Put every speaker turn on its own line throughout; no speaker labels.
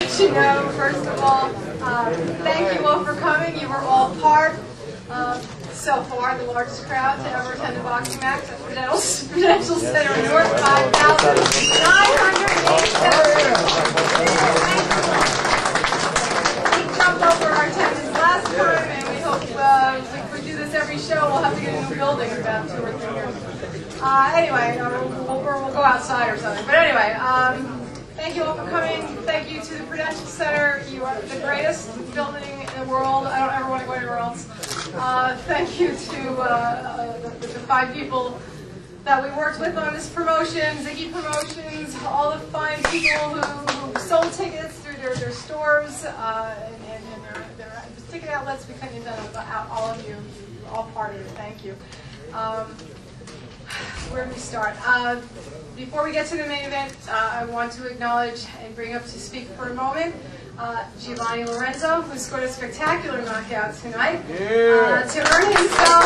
You know, first of all, thank you all for coming. You were all part, so far, the largest crowd to ever attend a boxing match at Prudential Center in North, 5,987. We jumped over our attendance last time, and we hope if we do this every show, we'll have to get a new building in about 2 or 3 years. Anyway, we'll go outside or something. But anyway, thank you all for coming. Thank you to the Prudential Center. You are the greatest building in the world. I don't ever want to go anywhere else. Thank you to the 5 people that we worked with on this promotion, Ziggy Promotions, all the fine people who sold tickets through their stores and their ticket outlets. We couldn't have done without all of you. You're all part of it. Thank you. Where do we start? Before we get to the main event, I want to acknowledge and bring up to speak for a moment Giovanni Lorenzo, who scored a spectacular knockout tonight to earn himself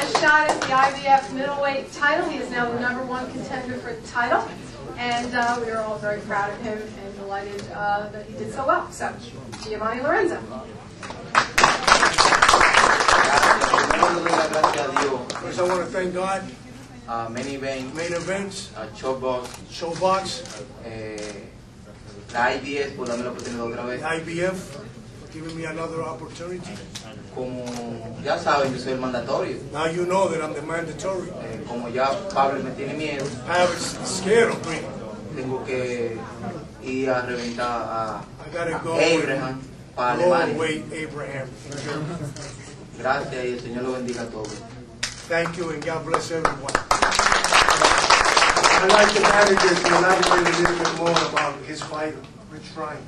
a shot at the IBF middleweight title. He is now the #1 contender for the title, and we are all very proud of him and delighted that he did so well. So, Giovanni Lorenzo.
First, I want to thank God.
Main
events,
Showbox, la IBF por darme la oportunidad otra vez.
IBF, for giving me another opportunity.
Como ya saben, yo soy el mandatorio.
Now you know that I'm the mandatory.
Como ya Pablo me tiene miedo,
Pavel's scared of me.
Tengo que ir a reventar a
Abraham
para Alemania.
Abraham.
Gracias y el Señor lo bendiga a todos.
Thank you and God bless everyone.
I'd like the manager to elaborate a little bit more about his fight, Rich Ryan.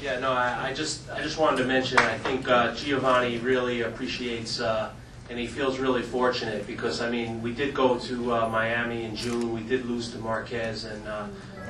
Yeah, no, I just wanted to mention, I think Giovanni really appreciates and he feels really fortunate because, I mean, we did go to Miami in June, we did lose to Marquez, and to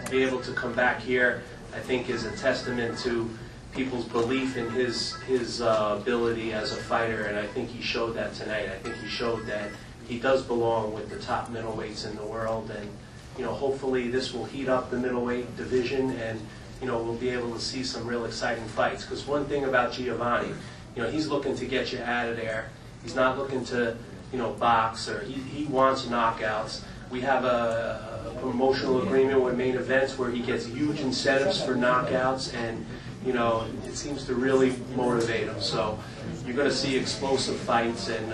be able to come back here, I think is a testament to people's belief in his ability as a fighter, and I think he showed that tonight. I think he showed that he does belong with the top middleweights in the world, and you know, hopefully this will heat up the middleweight division, and you know, we'll be able to see some real exciting fights. Because one thing about Giovanni, you know, he's looking to get you out of there. He's not looking to, you know, box, or he wants knockouts. We have a promotional agreement with Main Events where he gets huge incentives for knockouts, and you know, it seems to really motivate him. So you're going to see explosive fights, and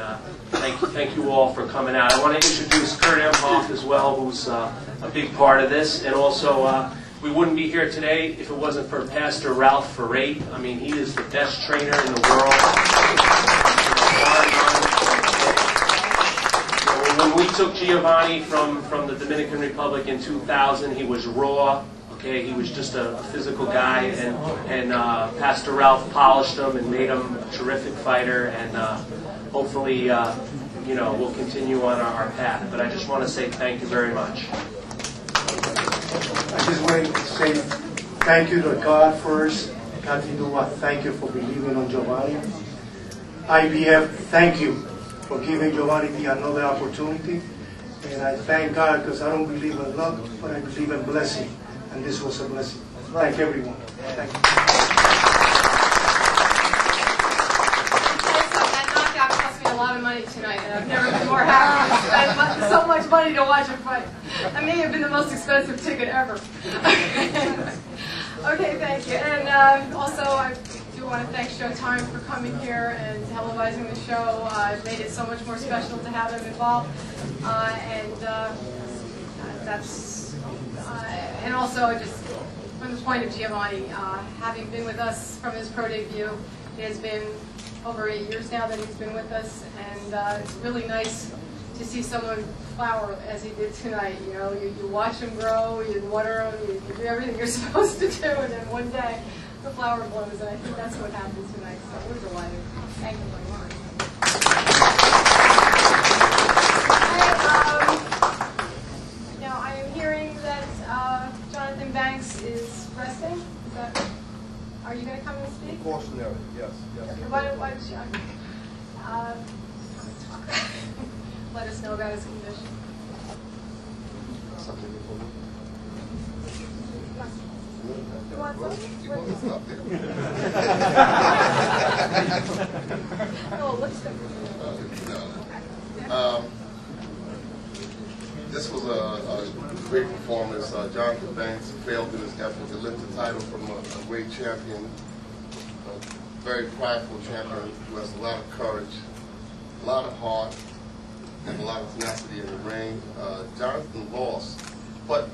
thank you all for coming out. I want to introduce Kurt Emhoff as well, who's a big part of this, and also we wouldn't be here today if it wasn't for Pastor Ralph Ferrate. I mean, he is the best trainer in the world. When we took Giovanni from the Dominican Republic in 2000, he was raw. Okay, he was just a physical guy, and Pastor Ralph polished him and made him a terrific fighter, and hopefully, you know, we'll continue on our path. But I just want to say thank you very much.
I just want to say thank you to God first. God, you know what? Thank you for believing on Giovanni. IBF, thank you for giving Giovanni another opportunity. And I thank God because I don't believe in luck, but I believe in blessing. And this was a blessing. Thank everyone. Thank you.
That knockout cost me a lot of money tonight, and I've never been more happy to spend so much money to watch a fight. That may have been the most expensive ticket ever. Okay, thank you. And also, I do want to thank Showtime for coming here and televising the show. It made it so much more special to have them involved. And also, just from the point of Giovanni, having been with us from his pro debut, it has been over 8 years now that he's been with us, and it's really nice to see someone flower as he did tonight. You know, you watch him grow, you water him, you do everything you're supposed to do, and then one day the flower blows, and I think that's what happened tonight. So we're delighted. Thank you very much. Now I am hearing that Adamek-Banks is resting. Are you going to come and speak?
Cautionary, yes.
Let us know about his condition.
You want to stop there?
Oh, let's go.
This was a great performance. Jonathan Banks failed in his effort to lift the title from a great champion, a very prideful champion who has a lot of courage, a lot of heart, and a lot of tenacity in the ring. Jonathan lost, but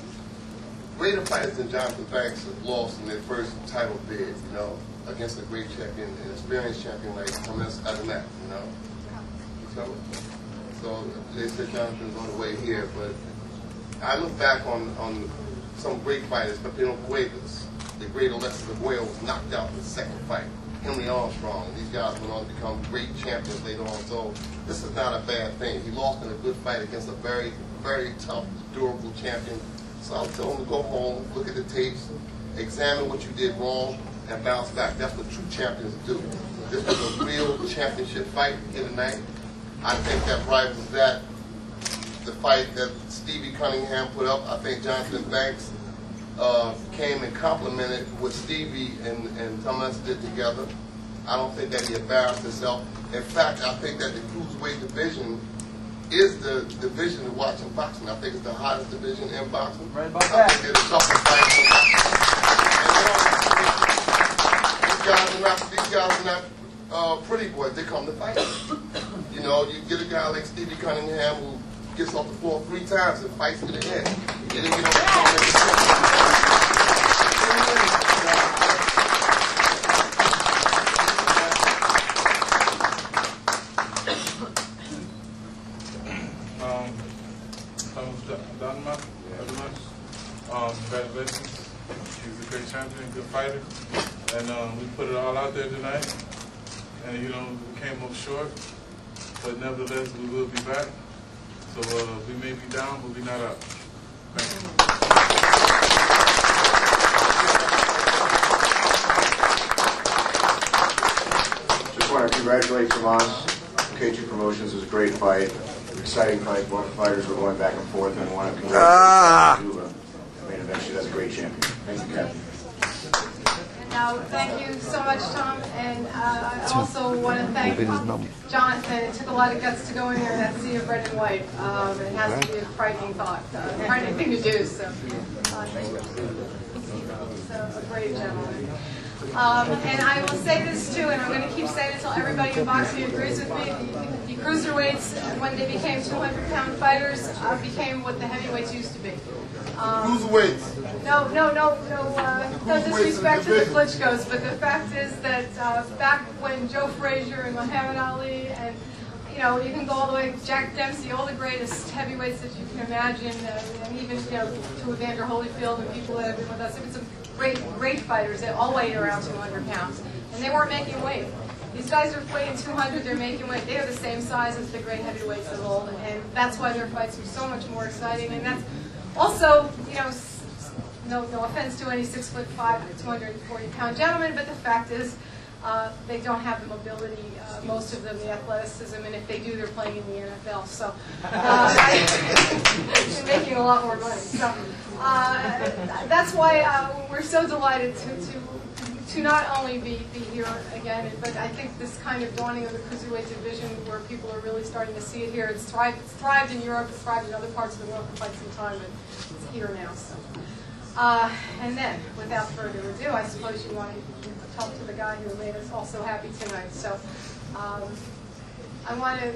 greater fighters than Jonathan Banks have lost in their first title bid, you know, against a great champion, an experienced champion like Adamek, you know. So they said Jonathan's on the way here, but I look back on some great fighters. Pepino Cuevas, the great Alexis Aguayo was knocked out in the second fight. Henry Armstrong, these guys went on to become great champions later on. So this is not a bad thing. He lost in a good fight against a very, very tough, durable champion. So I'll tell him to go home, look at the tapes, examine what you did wrong, and bounce back. That's what true champions do. This was a real championship fight here tonight. I think that rivals that, the fight that Stevie Cunningham put up. I think Jonathan Banks came and complimented what Stevie and Thomas did together. I don't think that he embarrassed himself. In fact, I think that the Cruiserweight division is the division to watch in boxing. I think it's the hottest division in boxing. Right about that. I think they're the toughest fights in boxing. These guys are not pretty boys. They come to fight. You know, you get a guy like Stevie Cunningham who gets off the floor 3 times and fights to the end. He didn't get off the floor.
Congratulations. He's a great champion, good fighter. And we put it all out there tonight. And, you know, we came up short. But nevertheless, we will be back. So we may be down, but we're not up. Thank you.
Just want to congratulate Tomas. K2 Promotions. It was a great fight. Exciting fight. Both fighters were going back and forth, and I want to congratulate the main event. That's a great champion. Thank you, Captain.
Now, thank you so much, Tom, and I also want to thank Jonathan. It took a lot of guts to go in there in that sea of red and white. It has to be a frightening thought, frightening thing to do. So, a brave gentleman. And I will say this too, and I'm going to keep saying it until everybody in boxing agrees with me. The cruiserweights, when they became 200-pound fighters, became what the heavyweights used to be.
Cruiserweights.
No disrespect to the Klitschko's, but the fact is that back when Joe Frazier and Muhammad Ali and, you know, you can go all the way, Jack Dempsey, all the greatest heavyweights that you can imagine, and even, you know, to Evander Holyfield and people that have been with us, there have been some great fighters that all weighed around 200 pounds, and they weren't making weight. These guys are weighing 200, they're making weight. They are the same size as the great heavyweights of old, and that's why their fights are so much more exciting, and that's also, you know, no offense to any 6'5", 240-pound gentlemen, but the fact is they don't have the mobility, most of them, the athleticism, and if they do, they're playing in the NFL. So they're making a lot more money. So that's why we're so delighted to not only be here again, but I think this kind of dawning of the cruiserweight division, where people are really starting to see it here. It's thrived in Europe, it's thrived in other parts of the world for quite some time, and it's here now. So. And then, without further ado, I suppose you want to talk to the guy who made us all so happy tonight. So, I want to.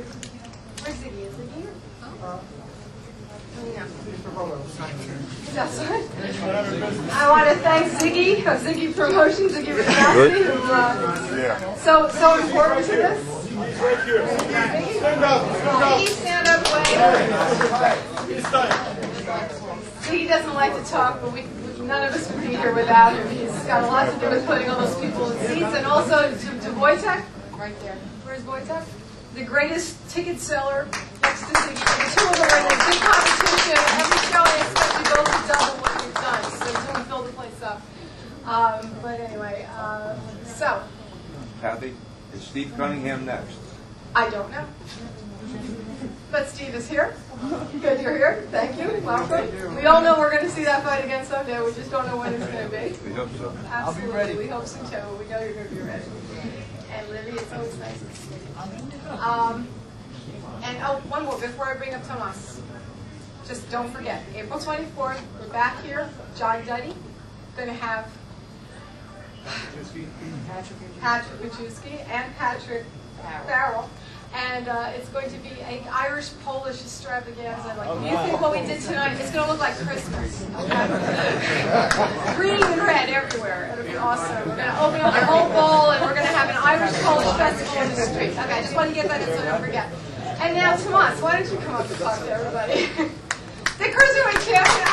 Where's Ziggy? Is Ziggy here? No. That's right. I want to thank Ziggy of Ziggy Promotions, Ziggy Rizowski, who so important to this. Ziggy, stand up, Ziggy doesn't like to talk, but none of us would be here without him. He's got a lot to do with putting all those people in seats, and also to Wojtek, right there. Where's Wojtek? The greatest ticket seller next to Ziggy. The two of them are in a big competition. Every show they expect you both to double what you've done, so they want to fill the place up. But anyway, so.
Kathy, is Steve Cunningham next?
I don't know. But Steve is here. Good, you're here. Thank you. Welcome. We all know we're going to see that fight again someday. We just don't know when it's going to be.
We hope so.
Absolutely.
I'll be ready.
We hope so too. We know you're going to be ready. And Livy, it's always nice to see you. And oh, one more before I bring up Tomas. Just don't forget, April 24th, we're back here. John Duddy, going to have Patrick Majewski and Patrick Farrell. And it's going to be an Irish-Polish extravaganza. Like, you think what we did tonight, it's going to look like Christmas. Okay? Green and red everywhere. It'll be awesome. We're going to open up the whole bowl, and we're going to have an Irish-Polish festival in the street. Okay, I just want to get that in so I don't forget. And now, Tomas, why don't you come up and talk to everybody? The Cruiserweight champion.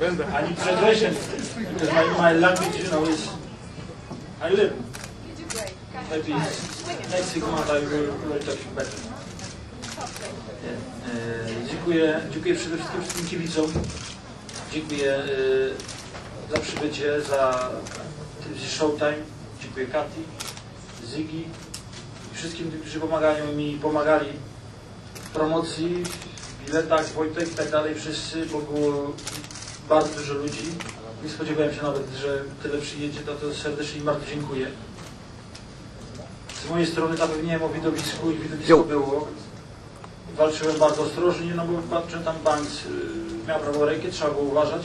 I need translation because my language, you know, is I live.
You do great.
Maybe next month I will talk better. Dziękuję przede wszystkim kibicom. Dziękuję za przybycie, za telewizję Showtime. Dziękuję Kati, Ziggy i wszystkim tym, którzy pomagali w promocji, w biletach, Wojtek i tak dalej. Wszyscy, bo było bardzo dużo ludzi. Nie spodziewałem się nawet, że tyle przyjedzie, to serdecznie im bardzo dziękuję. Z mojej strony zapewniłem o widowisku i widowisko było. Walczyłem bardzo ostrożnie, no bo Adamek-Banks miał prawą rękę, trzeba było uważać.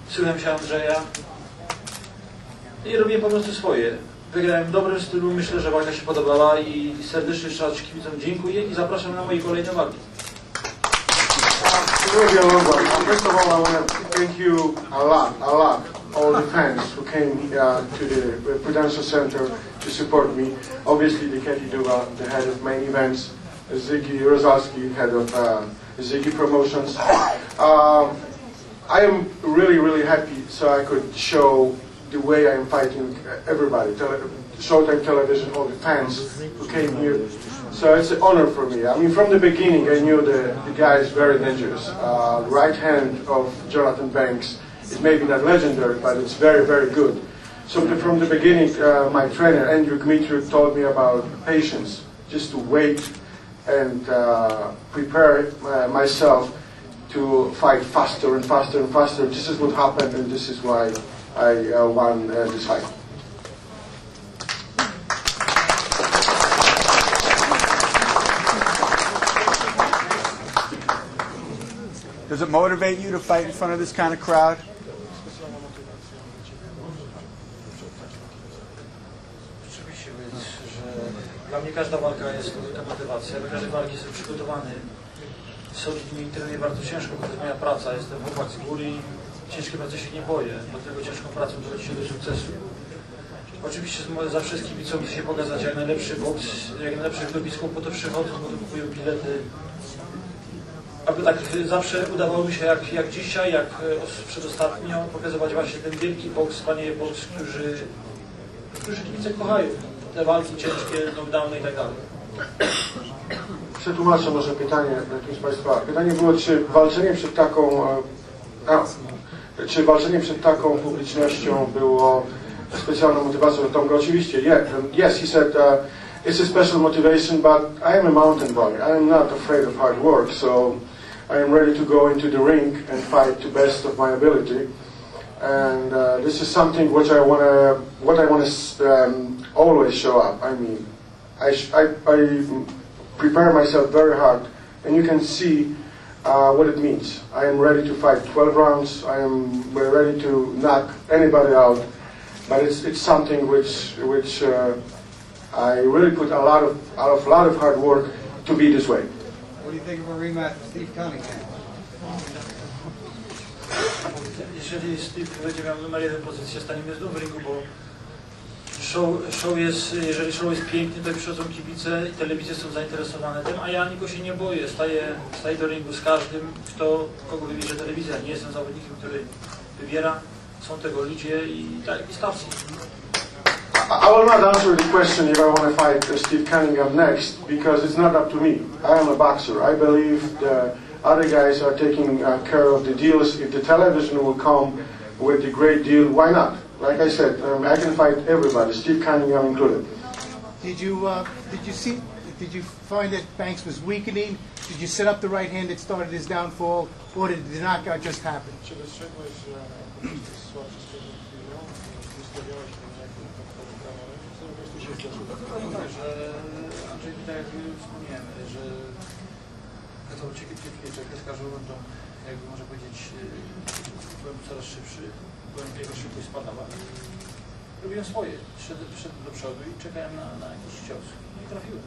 Słuchałem się Andrzeja i robiłem po prostu swoje. Wygrałem w dobrym stylu, myślę, że walka się podobała i serdecznie jeszcze raz kibicom dziękuję i zapraszam na moje kolejne walki.
First of all, I want to thank you a lot, all the fans who came to the Prudential Center to support me. Obviously, the Katie Duva, the head of main events, Ziggy Rozalski, head of Ziggy Promotions. I am really happy so I could show the way I am fighting everybody, Showtime Television, all the fans who came here. So it's an honor for me. I mean, from the beginning, I knew the guy is very dangerous. The right hand of Adamek-Banks is maybe not legendary, but it's very good. So from the beginning, my trainer, Andrew Dmitriev, told me about patience, just to wait and prepare myself to fight faster and faster and faster. This is what happened, and this is why I won this fight.
Does it motivate you to fight in front of this kind of crowd?
Oczywiście, że dla mnie każda walka jest to motywacja. Do każdej walki jestem przygotowany. Solidnie i trenuję bardzo ciężko, bo to jest moja praca. Jestem chłopak z góry i ciężkiej pracy się nie boję. Dlatego ciężką pracą dochodzi się do sukcesu. Oczywiście zawsze z kibicą chcę się pokazać jak najlepszy boks, jak najlepszy widowisko, po to przychodzą, po to kupują bilety. Aby tak zawsze udawało mi się jak dzisiaj, jak przedostatnio, pokazywać właśnie ten wielki boks, panie boks, którzy kibice kochają. Te walki ciężkie, knockdowny i tak dalej.
Przetłumaczę może pytanie jakimś z Państwa. Pytanie było, czy walczenie przed taką publicznością było specjalną motywacją do Tomka? Oczywiście, yes, he said it's a special motivation, but I am a mountain boy. I am not afraid of hard work, so I am ready to go into the ring and fight to best of my ability. And this is something which I want to always show up. I mean, I prepare myself very hard, and you can see what it means. I am ready to fight 12 rounds. I am ready to knock anybody out. But it's something which I really put a lot of hard work to be this way.
What do you think of a rematch with Steve Cunningham?
Jeżeli Steve będzie miał numer 1 pozycję, staniemy znów w ringu, bo jeżeli show jest piękny, to przychodzą kibice i telewizje są zainteresowane tym, a ja nikogo się nie boję. Staję do ringu z każdym, kogo wybierze telewizja. Nie jestem zawodnikiem, który wybiera. Są tego ludzie i stawcy.
I will not answer the question if I want to fight Steve Cunningham next, because it's not up to me. I am a boxer. I believe other guys are taking care of the deals. If the television will come with a great deal, why not? Like I said, I can fight everybody, Steve Cunningham included.
Did you find that Banks was weakening? Did you set up the right hand that started his downfall, or did the knockout just happen?
Andrzej, tak jak wspomniałem, że kazał z każdą rundą, jakby można powiedzieć, byłem coraz szybszy, jego szybkość spadała. Robiłem swoje, szedłem do przodu i czekałem na jakiś cios. No i trafiłem.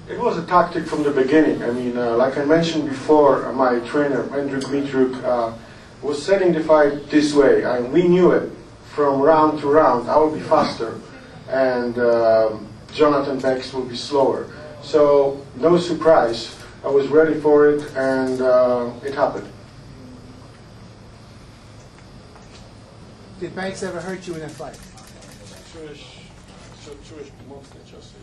It was a tactic from the beginning. I mean, like I mentioned before, my trainer, Andrew Dmitruk, was setting the fight this way. We knew it from round to round. I will be faster, and Jonathan Banks will be slower. So, no surprise. I was ready for it, and it happened.
Did Banks ever hurt you in that fight?
Czułeś mocne ciosy.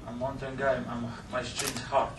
I'm mountain guy, my strength hard.